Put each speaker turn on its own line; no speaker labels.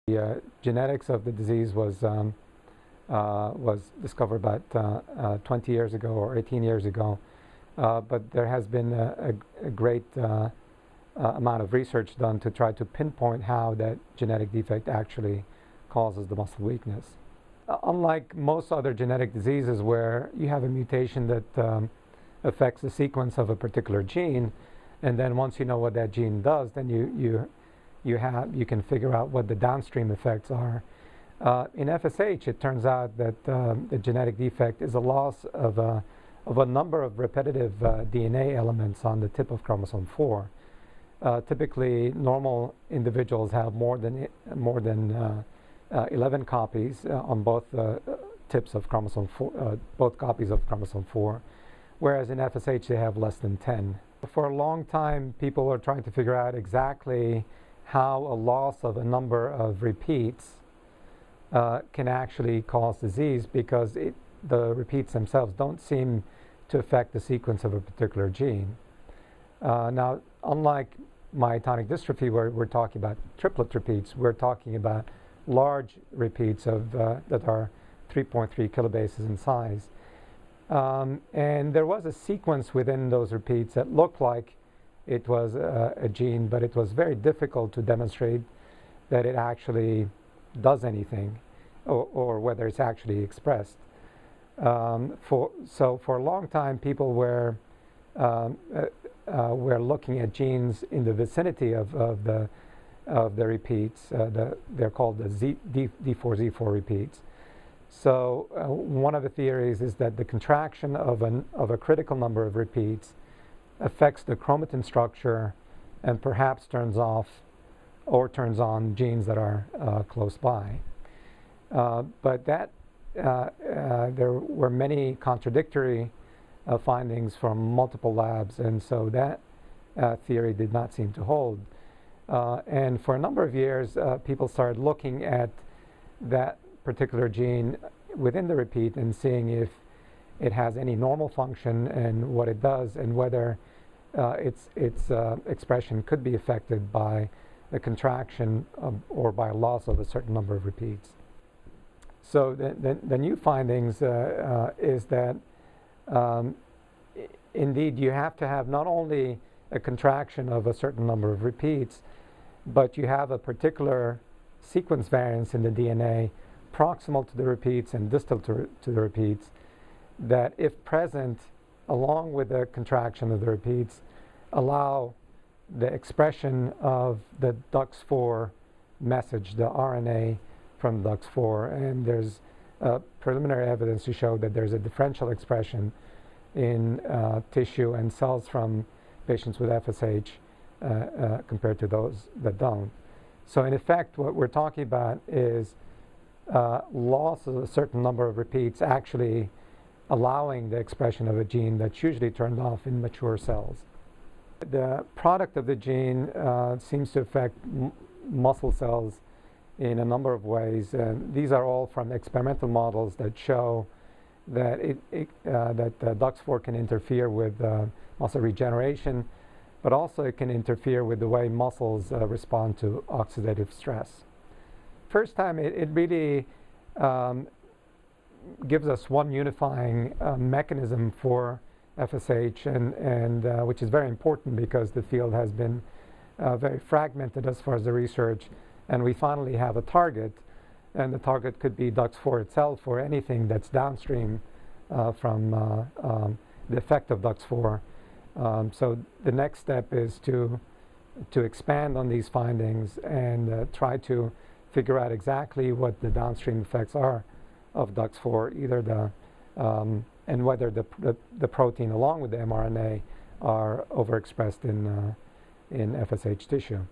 The genetics of the disease was discovered about 20 years ago or 18 years ago, but there has been a great amount of research done to try to pinpoint how that genetic defect actually causes the muscle weakness. Unlike most other genetic diseases where you have a mutation that affects the sequence of a particular gene, and then once you know what that gene does, then you can figure out what the downstream effects are. In FSH, it turns out that the genetic defect is a loss of a number of repetitive DNA elements on the tip of chromosome 4. Typically, normal individuals have more than 11 copies on both tips of chromosome 4, both copies of chromosome 4, whereas in FSH they have less than 10. For a long time, people were trying to figure out exactly how a loss of a number of repeats can actually cause disease, because the repeats themselves don't seem to affect the sequence of a particular gene. Now, unlike myotonic dystrophy, where we're talking about triplet repeats, we're talking about large repeats of that are 3.3 kilobases in size. And there was a sequence within those repeats that looked like it was a gene, but it was very difficult to demonstrate that it actually does anything, or whether it's actually expressed. So for a long time, people were looking at genes in the vicinity of the repeats. They're called the D4Z4 repeats. So one of the theories is that the contraction of a critical number of repeats affects the chromatin structure and perhaps turns off or turns on genes that are close by. But there were many contradictory findings from multiple labs, and so that theory did not seem to hold. And for a number of years, people started looking at that particular gene within the repeat and seeing if it has any normal function and what it does, and whether its expression could be affected by the contraction or by a loss of a certain number of repeats. So the new findings is that indeed you have to have not only a contraction of a certain number of repeats, but you have a particular sequence variance in the DNA proximal to the repeats and distal to the repeats that, if present along with the contraction of the repeats, allow the expression of the DUX4 message, the RNA from DUX4. And there's preliminary evidence to show that there's a differential expression in tissue and cells from patients with FSH compared to those that don't. So in effect, what we're talking about is loss of a certain number of repeats actually allowing the expression of a gene that's usually turned off in mature cells. The product of the gene seems to affect muscle cells in a number of ways. These are all from experimental models that show that DUX4 can interfere with muscle regeneration, but also it can interfere with the way muscles respond to oxidative stress. First time, it really gives us one unifying mechanism for FSH, and which is very important because the field has been very fragmented as far as the research, and we finally have a target, and the target could be DUX4 itself or anything that's downstream from the effect of DUX4. So the next step is to expand on these findings and try to figure out exactly what the downstream effects are of DUX4, either and whether the protein along with the mRNA are overexpressed in FSH tissue.